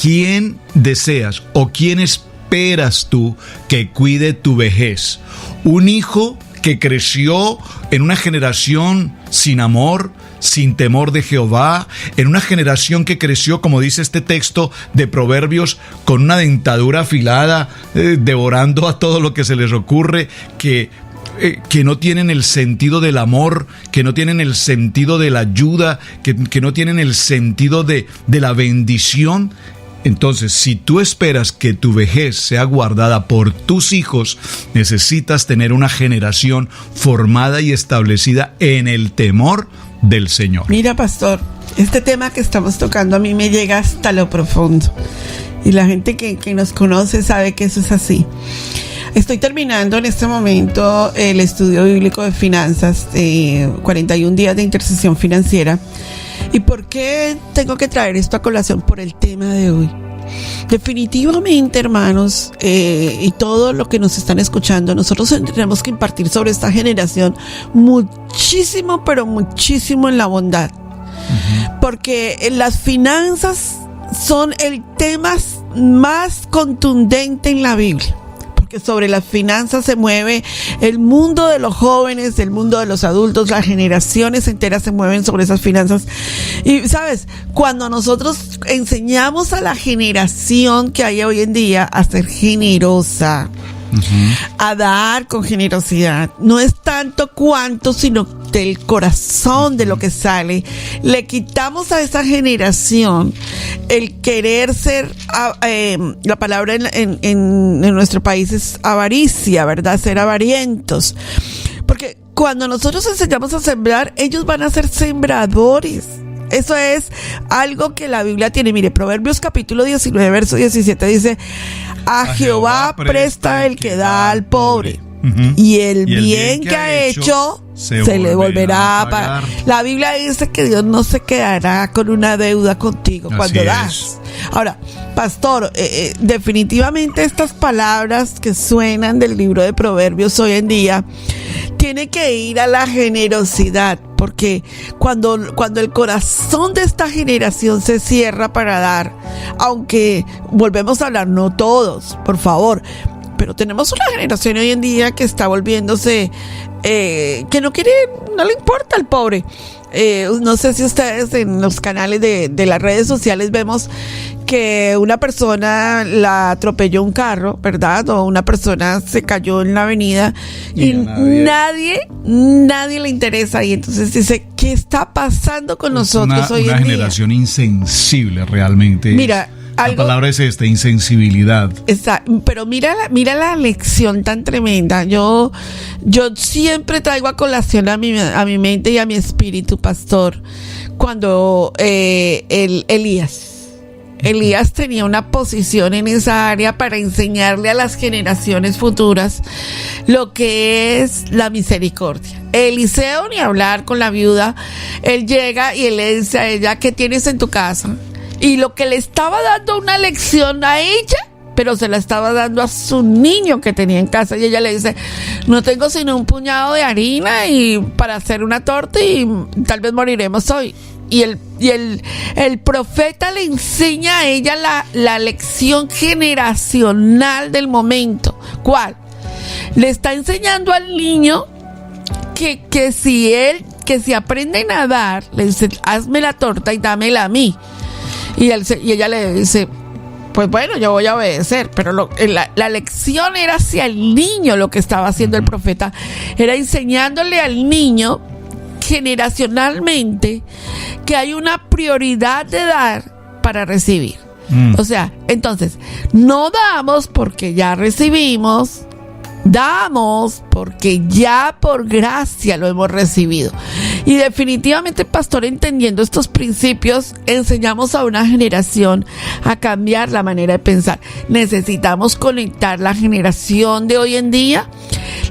¿Quién deseas o quién esperas tú que cuide tu vejez? ¿Un hijo que creció en una generación sin amor, sin temor de Jehová, en una generación que creció, como dice este texto de Proverbios, con una dentadura afilada, devorando a todo lo que se les ocurre, que no tienen el sentido del amor, que no tienen el sentido de la ayuda, que no tienen el sentido de la bendición? Entonces, si tú esperas que tu vejez sea guardada por tus hijos, necesitas tener una generación formada y establecida en el temor del Señor. Mira, pastor, este tema que estamos tocando a mí me llega hasta lo profundo. Y la gente que nos conoce sabe que eso es así. Estoy terminando en este momento el estudio bíblico de finanzas, 41 días de intercesión financiera. ¿Y por qué tengo que traer esto a colación? Por el tema de hoy. Definitivamente, hermanos, y todo lo que nos están escuchando, nosotros tenemos que impartir sobre esta generación muchísimo, pero muchísimo en la bondad. Porque las finanzas son el tema más contundente en la Biblia. Que sobre las finanzas se mueve el mundo de los jóvenes, el mundo de los adultos, las generaciones enteras se mueven sobre esas finanzas. Y sabes, cuando nosotros enseñamos a la generación que hay hoy en día a ser generosa, a dar con generosidad, no es tanto cuánto, sino del corazón de lo que sale, le quitamos a esa generación el querer ser, la palabra en nuestro país es avaricia, ¿verdad? Ser avarientos. Porque cuando nosotros enseñamos a sembrar, ellos van a ser sembradores. Eso es algo que la Biblia tiene. Mire, Proverbios capítulo 19, verso 17 dice: a Jehová presta el que da al pobre, y el bien que ha hecho se le volverá a pagar. La Biblia dice que Dios no se quedará con una deuda contigo cuando das. Ahora, pastor, definitivamente estas palabras que suenan del libro de Proverbios hoy en día tiene que ir a la generosidad, porque cuando el corazón de esta generación se cierra para dar, aunque volvemos a hablar, no todos, por favor, pero tenemos una generación hoy en día que está volviéndose, que no le importa al pobre. No sé si ustedes en los canales de las redes sociales vemos que una persona la atropelló un carro, ¿verdad? O una persona se cayó en la avenida y nadie le interesa. Y entonces dice, ¿qué está pasando con nosotros hoy en día? Una generación insensible realmente. Mira, la palabra es insensibilidad. Pero mira la lección tan tremenda. Yo siempre traigo a colación a mi mente y a mi espíritu, pastor, cuando Elías tenía una posición en esa área para enseñarle a las generaciones futuras lo que es la misericordia. Eliseo, ni hablar con la viuda, él llega y él le dice a ella: ¿qué tienes en tu casa? Y lo que le estaba dando una lección a ella, pero se la estaba dando a su niño que tenía en casa. Y ella le dice: no tengo sino un puñado de harina y para hacer una torta y tal vez moriremos hoy. Y el profeta le enseña a ella la lección generacional del momento. ¿Cuál? Le está enseñando al niño que si aprende a nadar, le dice: hazme la torta y dámela a mí. Y ella le dice: pues bueno, yo voy a obedecer. Pero la lección era hacia el niño. Lo que estaba haciendo el profeta era enseñándole al niño generacionalmente que hay una prioridad de dar para recibir. O sea, entonces, no damos porque ya recibimos, damos porque ya por gracia lo hemos recibido. Y definitivamente, pastor, entendiendo estos principios, enseñamos a una generación a cambiar la manera de pensar. Necesitamos conectar la generación de hoy en día,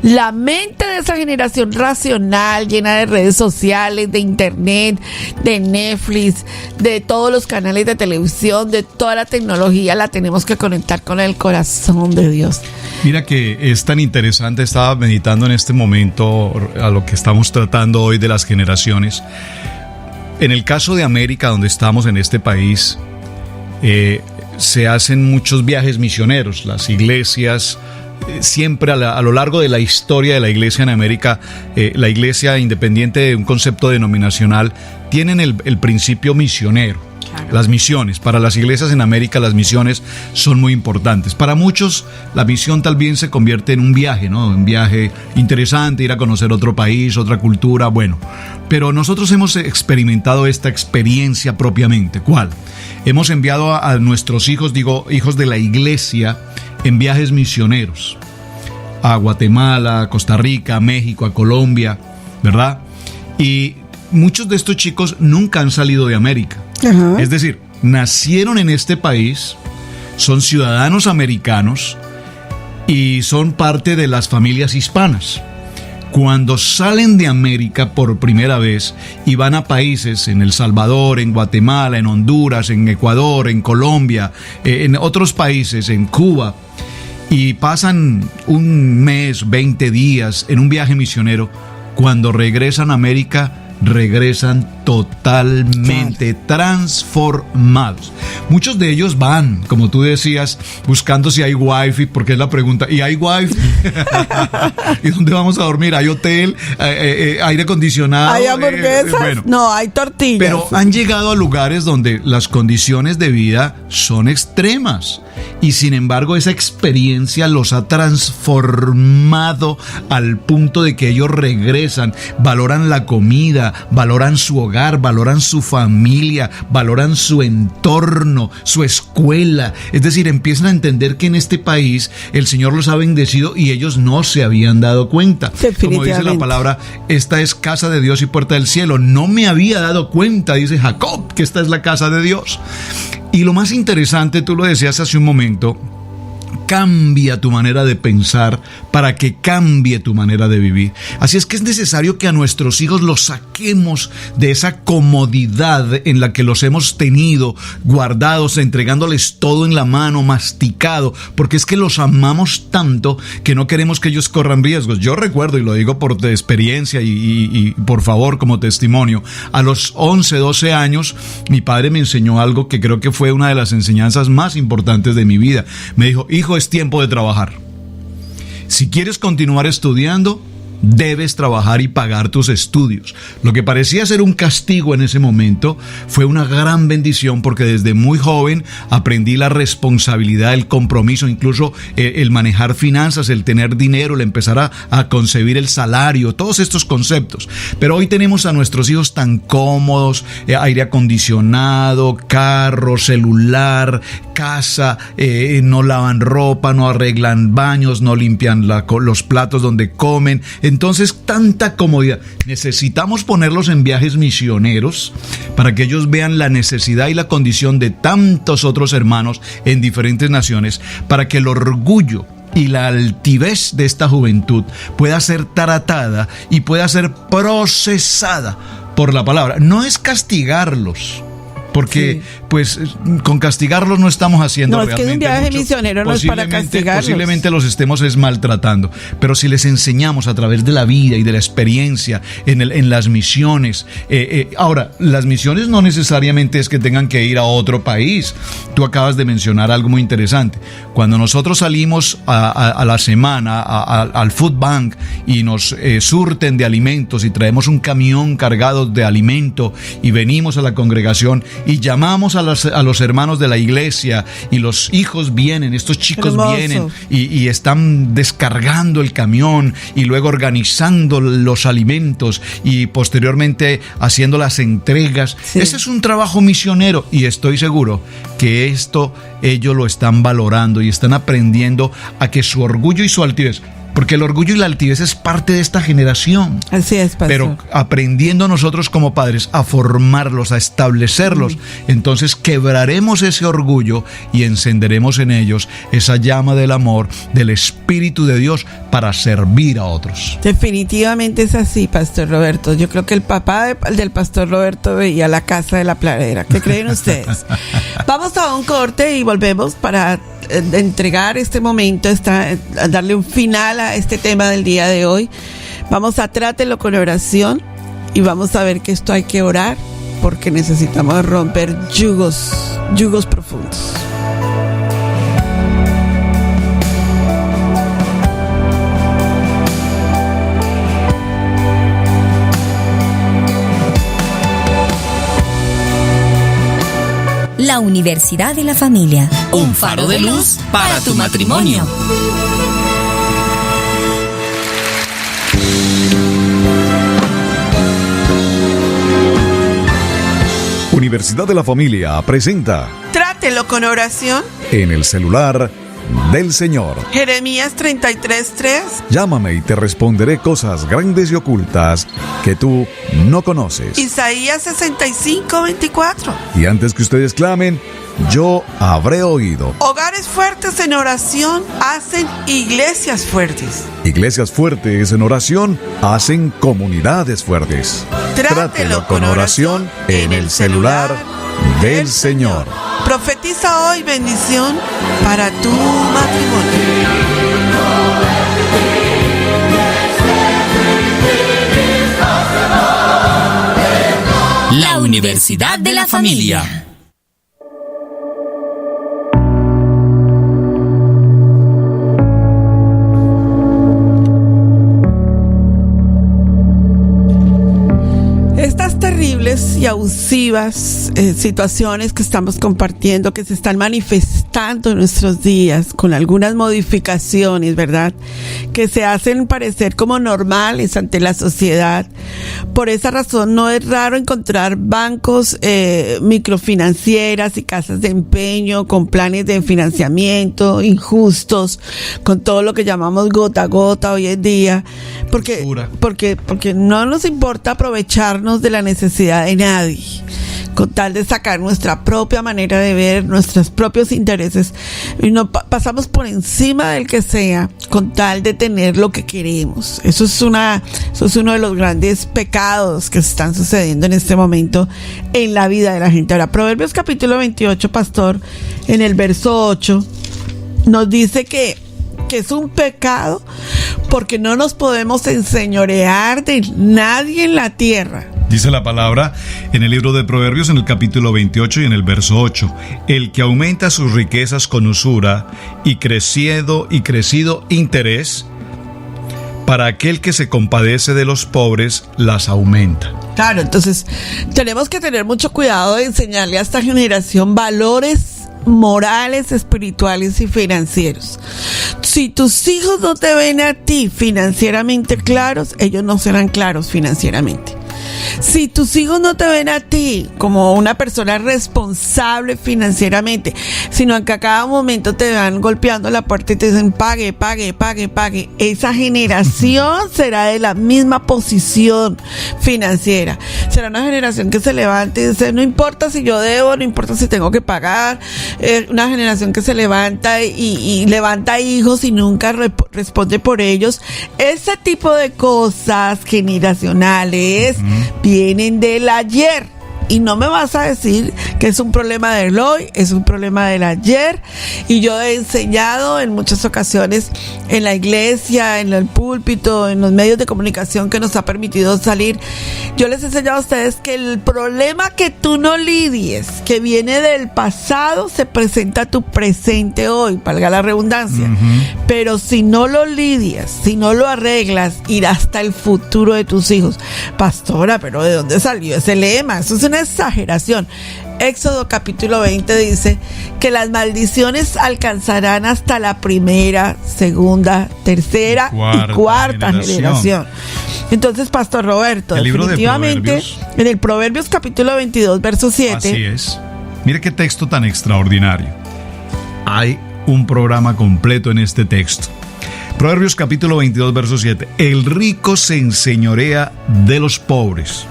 la mente de esa generación racional, llena de redes sociales, de internet, de Netflix, de todos los canales de televisión, de toda la tecnología, la tenemos que conectar con el corazón de Dios. Mira que es tan interesante, estaba meditando en este momento a lo que estamos tratando hoy de las generaciones. En el caso de América, donde estamos en este país, se hacen muchos viajes misioneros. Las iglesias, siempre a lo largo de la historia de la iglesia en América, la iglesia, independiente de un concepto denominacional, tienen el principio misionero. Las misiones, para las iglesias en América las misiones son muy importantes. Para muchos la misión tal vez se convierte en un viaje, ¿no? Un viaje interesante, ir a conocer otro país, otra cultura, bueno. Pero nosotros hemos experimentado esta experiencia propiamente. ¿Cuál? Hemos enviado a nuestros hijos, hijos de la iglesia, en viajes misioneros. A Guatemala, a Costa Rica, a México, a Colombia, ¿verdad? Y muchos de estos chicos nunca han salido de América. Ajá. Es decir, nacieron en este país, son ciudadanos americanos y son parte de las familias hispanas. Cuando salen de América por primera vez y van a países en El Salvador, en Guatemala, en Honduras, en Ecuador, en Colombia, en otros países, en Cuba, y pasan un mes, 20 días en un viaje misionero, cuando regresan a América, regresan totalmente transformados. Muchos de ellos van, como tú decías, buscando si hay wifi, porque es la pregunta, ¿y hay wifi? ¿Y dónde vamos a dormir? ¿Hay hotel? ¿Aire acondicionado? ¿Hay hamburguesas? Bueno. No, hay tortillas. Pero han llegado a lugares donde las condiciones de vida son extremas y sin embargo esa experiencia los ha transformado al punto de que ellos regresan, valoran la comida, valoran su hogar, valoran su familia, valoran su entorno, su escuela. Es decir, empiezan a entender que en este país el Señor los ha bendecido y ellos no se habían dado cuenta. Como dice la palabra, esta es casa de Dios y puerta del cielo. No me había dado cuenta, dice Jacob, que esta es la casa de Dios. Y lo más interesante, tú lo decías hace un momento, cambia tu manera de pensar para que cambie tu manera de vivir. Así es que es necesario que a nuestros hijos los saquemos de esa comodidad en la que los hemos tenido guardados, entregándoles todo en la mano, masticado, porque es que los amamos tanto que no queremos que ellos corran riesgos. Yo recuerdo, y lo digo por experiencia y por favor como testimonio, a los 11, 12 años mi padre me enseñó algo que creo que fue una de las enseñanzas más importantes de mi vida. Me dijo: hijo, es tiempo de trabajar. Si quieres continuar estudiando, debes trabajar y pagar tus estudios. Lo que parecía ser un castigo en ese momento fue una gran bendición, porque desde muy joven aprendí la responsabilidad, el compromiso, incluso el manejar finanzas, el tener dinero, el empezar a concebir el salario, todos estos conceptos. Pero hoy tenemos a nuestros hijos tan cómodos, aire acondicionado, carro, celular, casa, no lavan ropa, no arreglan baños, no limpian los platos donde comen. Entonces, tanta comodidad. Necesitamos ponerlos en viajes misioneros para que ellos vean la necesidad y la condición de tantos otros hermanos en diferentes naciones, para que el orgullo y la altivez de esta juventud pueda ser tratada y pueda ser procesada por la palabra. No es castigarlos, porque pues con castigarlos no estamos haciendo realmente mucho. No, es que un viaje misionero no es para castigarlos. Posiblemente los estemos maltratando, pero si les enseñamos a través de la vida y de la experiencia en las misiones. Ahora, las misiones no necesariamente es que tengan que ir a otro país. Tú acabas de mencionar algo muy interesante. Cuando nosotros salimos a la semana al Food Bank y nos surten de alimentos y traemos un camión cargado de alimento y venimos a la congregación y llamamos a los hermanos de la iglesia y los hijos vienen, estos chicos vienen y están descargando el camión y luego organizando los alimentos y posteriormente haciendo las entregas. Sí. Ese es un trabajo misionero y estoy seguro que esto ellos lo están valorando y están aprendiendo a que su orgullo y su altivez, porque el orgullo y la altivez es parte de esta generación. Así es, pastor. Pero aprendiendo nosotros como padres a formarlos, a establecerlos, entonces quebraremos ese orgullo y encenderemos en ellos esa llama del amor, del Espíritu de Dios para servir a otros. Definitivamente es así, Pastor Roberto. Yo creo que el papá del Pastor Roberto veía la casa de la pradera. ¿Qué creen ustedes? Vamos a un corte y volvemos para entregar este momento, darle un final a este tema del día de hoy. Vamos a trátelo con oración y vamos a ver que esto hay que orar, porque necesitamos romper yugos profundos. La Universidad de la Familia. Un faro de luz para tu matrimonio. Universidad de la Familia presenta Trátelo con oración. En el celular del Señor. Jeremías 33:3. Llámame y te responderé cosas grandes y ocultas que tú no conoces. Isaías 65:24. Y antes que ustedes clamen, yo habré oído. Hogares fuertes en oración hacen iglesias fuertes. Iglesias fuertes en oración hacen comunidades fuertes. Trátelo con oración en el celular del Señor. Profetiza hoy bendición para tu matrimonio. La Universidad de la Familia. Estas terribles y abusivas situaciones que estamos compartiendo, que se están manifestando en nuestros días con algunas modificaciones, ¿verdad? Que se hacen parecer como normales ante la sociedad. Por esa razón no es raro encontrar bancos microfinancieras y casas de empeño con planes de financiamiento injustos, con todo lo que llamamos gota a gota hoy en día, porque no nos importa aprovecharnos de la necesidad de nadie, con tal de sacar nuestra propia manera de ver, nuestros propios intereses, y no pasamos por encima del que sea con tal de tener lo que queremos. Eso es uno de los grandes pecados que están sucediendo en este momento en la vida de la gente. Ahora, Proverbios capítulo 28, pastor, en el verso 8, nos dice que es un pecado porque no nos podemos enseñorear de nadie en la tierra. Dice la palabra en el libro de Proverbios, en el capítulo 28 y en el verso 8: el que aumenta sus riquezas con usura y crecido interés, para aquel que se compadece de los pobres, las aumenta. Claro, entonces tenemos que tener mucho cuidado de enseñarle a esta generación valores morales, espirituales y financieros. Si tus hijos no te ven a ti financieramente claros, ellos no serán claros financieramente. Si tus hijos no te ven a ti como una persona responsable financieramente, sino que a cada momento te van golpeando la puerta y te dicen pague, esa generación será de la misma posición financiera. Será una generación que se levanta y dice, no importa si yo debo, no importa si tengo que pagar. Una generación que se levanta y levanta hijos y nunca responde por ellos. Ese tipo de cosas generacionales vienen del ayer. Y no me vas a decir que es un problema del hoy, es un problema del ayer. Y yo he enseñado en muchas ocasiones en la iglesia, en el púlpito, en los medios de comunicación que nos ha permitido salir. Yo les he enseñado a ustedes que el problema que tú no lidies, que viene del pasado, se presenta a tu presente hoy, valga la redundancia. Pero si no lo lidias, si no lo arreglas, irá hasta el futuro de tus hijos. Pastora, pero ¿de dónde salió ese lema? Eso es una exageración. Éxodo capítulo 20 dice que las maldiciones alcanzarán hasta la primera, segunda, tercera y cuarta generación. Entonces, Pastor Roberto, definitivamente en el Proverbios capítulo 22, verso 7. Así es. Mire qué texto tan extraordinario. Hay un programa completo en este texto. Proverbios capítulo 22, verso 7. El rico se enseñorea de los pobres,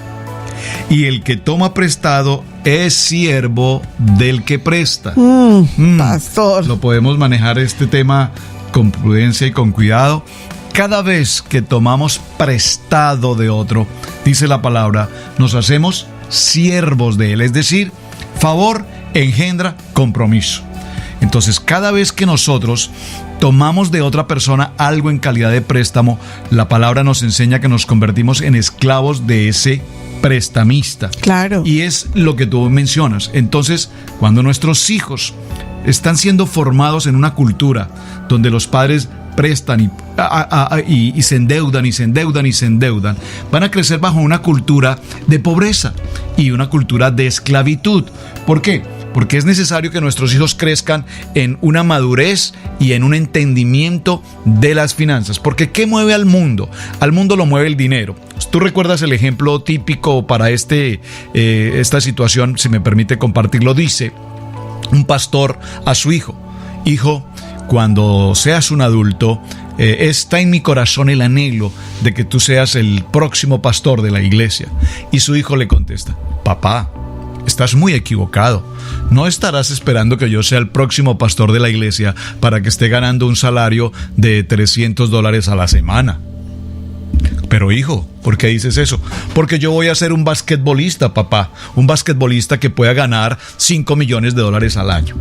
y el que toma prestado es siervo del que presta. Pastor. Lo podemos manejar este tema con prudencia y con cuidado. Cada vez que tomamos prestado de otro, dice la palabra, nos hacemos siervos de él. Es decir, favor engendra compromiso. Entonces, cada vez que nosotros tomamos de otra persona algo en calidad de préstamo, la palabra nos enseña que nos convertimos en esclavos de ese prestamista. Claro. Y es lo que tú mencionas. Entonces, cuando nuestros hijos están siendo formados en una cultura donde los padres prestan y se endeudan, van a crecer bajo una cultura de pobreza y una cultura de esclavitud. ¿Por qué? porque es necesario que nuestros hijos crezcan en una madurez y en un entendimiento de las finanzas. Porque ¿qué mueve al mundo? Al mundo lo mueve el dinero. ¿Tú recuerdas el ejemplo típico para esta situación? Si me permite compartirlo, dice un pastor a su hijo: hijo, cuando seas un adulto, está en mi corazón el anhelo de que tú seas el próximo pastor de la iglesia. Y su hijo le contesta: papá, estás muy equivocado. No estarás esperando que yo sea el próximo pastor de la iglesia para que esté ganando un salario de $300 a la semana. Pero hijo, ¿por qué dices eso? Porque yo voy a ser un basquetbolista, papá. Un basquetbolista que pueda ganar $5 millones al año.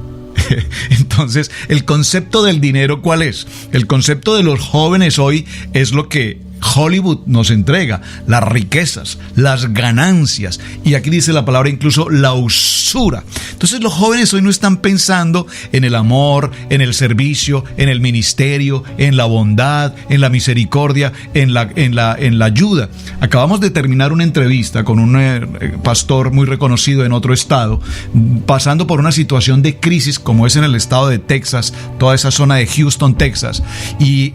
Entonces, el concepto del dinero, ¿cuál es? El concepto de los jóvenes hoy es lo que Hollywood nos entrega: las riquezas, las ganancias, y aquí dice la palabra incluso la usura. Entonces los jóvenes hoy no están pensando en el amor, en el servicio, en el ministerio, en la bondad, en la misericordia, en la ayuda. Acabamos de terminar una entrevista con un pastor muy reconocido en otro estado, pasando por una situación de crisis como es en el estado de Texas, toda esa zona de Houston, Texas, y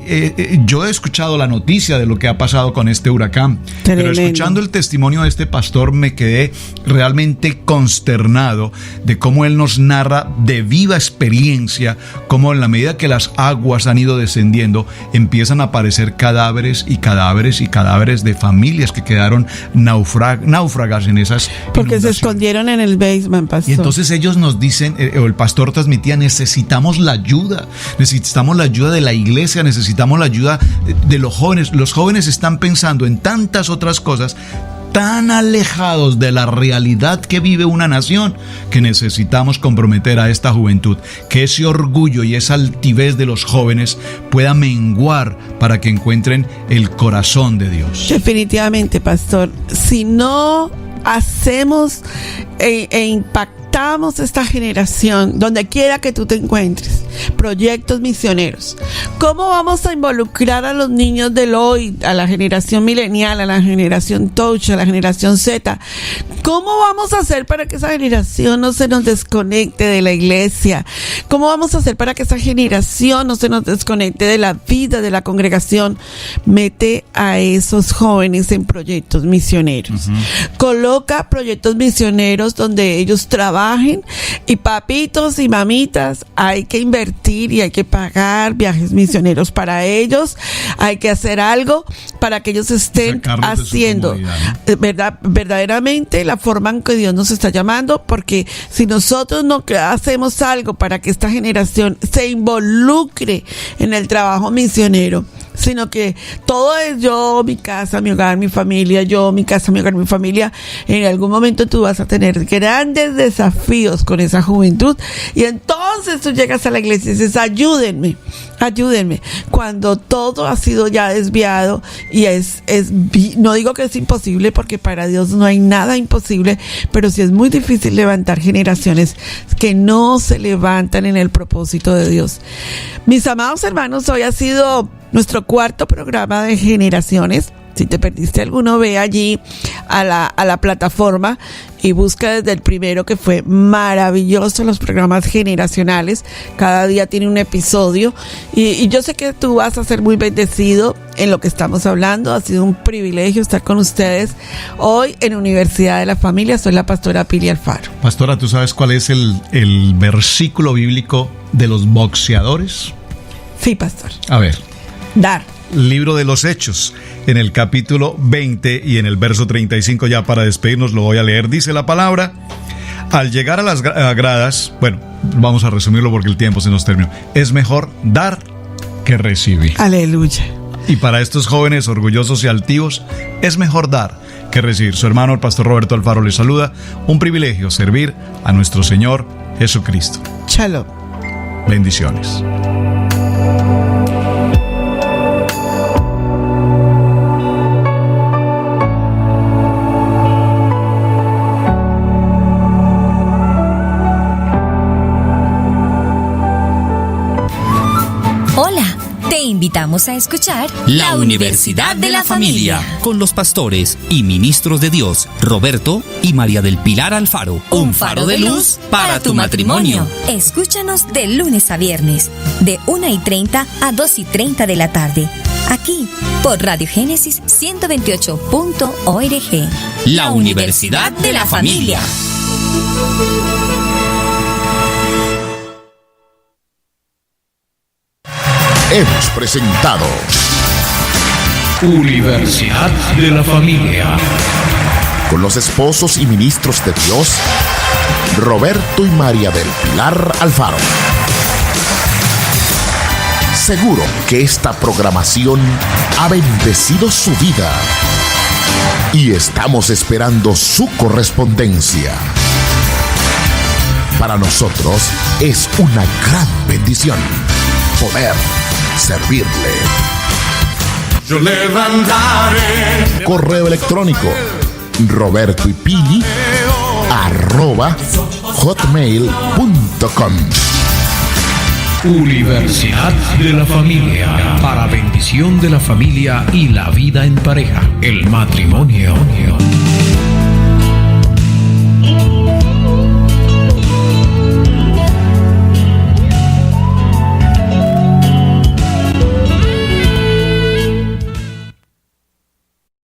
yo he escuchado la noticia de lo que ha pasado con este huracán. Tremendo. Pero escuchando el testimonio de este pastor me quedé realmente consternado de cómo él nos narra de viva experiencia cómo en la medida que las aguas han ido descendiendo empiezan a aparecer cadáveres y cadáveres y cadáveres de familias que quedaron náufragas en esas porque se escondieron en el basement, pastor. Y entonces ellos nos dicen, o el pastor transmitía: necesitamos la ayuda de la iglesia, necesitamos la ayuda de los jóvenes. Los jóvenes están pensando en tantas otras cosas, tan alejados de la realidad que vive una nación, que necesitamos comprometer a esta juventud, que ese orgullo y esa altivez de los jóvenes pueda menguar para que encuentren el corazón de Dios. Definitivamente, pastor, si no hacemos e impactamos esta generación, donde quiera que tú te encuentres, proyectos misioneros. ¿Cómo vamos a involucrar a los niños del hoy, a la generación milenial, a la generación touch, a la generación Z? ¿Cómo vamos a hacer para que esa generación no se nos desconecte de la iglesia? ¿Cómo vamos a hacer para que esa generación no se nos desconecte de la vida de la congregación? Mete a esos jóvenes en proyectos misioneros. Coloca proyectos misioneros donde ellos trabajen, y papitos y mamitas, hay que invertir y hay que pagar viajes misioneros para ellos. Hay que hacer algo para que ellos estén haciendo, ¿no? Verdaderamente la forma en que Dios nos está llamando, porque si nosotros no hacemos algo para que esta generación se involucre en el trabajo misionero, sino que todo es yo, mi casa, mi hogar, mi familia, yo, mi casa, mi hogar, mi familia, en algún momento tú vas a tener grandes desafíos con esa juventud, y entonces tú llegas a la iglesia y dices: ayúdenme, cuando todo ha sido ya desviado. Y no digo que es imposible, porque para Dios no hay nada imposible, pero sí es muy difícil levantar generaciones que no se levantan en el propósito de Dios. Mis amados hermanos, hoy ha sido nuestro cuarto programa de generaciones. Si te perdiste alguno, ve allí a la plataforma y busca desde el primero, que fue maravilloso, los programas generacionales. Cada día tiene un episodio, y yo sé que tú vas a ser muy bendecido en lo que estamos hablando. Ha sido un privilegio estar con ustedes hoy en Universidad de la Familia. Soy la pastora Pili Alfaro. Pastora, ¿tú sabes cuál es el versículo bíblico de los boxeadores? Sí, pastor. A ver. Dar. Libro de los Hechos, en el capítulo 20 y en el verso 35, ya para despedirnos lo voy a leer. Dice la palabra: al llegar a las gradas, bueno, vamos a resumirlo porque el tiempo se nos terminó, es mejor dar que recibir. Aleluya. Y para estos jóvenes orgullosos y altivos, es mejor dar que recibir. Su hermano, el pastor Roberto Alfaro, les saluda. Un privilegio servir a nuestro Señor Jesucristo. Shalom. Bendiciones. Hola, te invitamos invitamos a escuchar La Universidad de la Familia, con los pastores y ministros de Dios, Roberto y María del Pilar Alfaro. Un faro de luz para tu matrimonio. Escúchanos de lunes a viernes, de 1:30 a 2:30 de la tarde, aquí por Radio Génesis 128.org. La Universidad de la Familia. Hemos presentado Universidad de la Familia. con los esposos y ministros de Dios, Roberto y María del Pilar Alfaro. Seguro que esta programación ha bendecido su vida y estamos esperando su correspondencia. Para nosotros es una gran bendición poder servirle. Yo levantaré. Correo electrónico robertoypili@hotmail.com. Universidad de la Familia, para bendición de la familia y la vida en pareja, el matrimonio.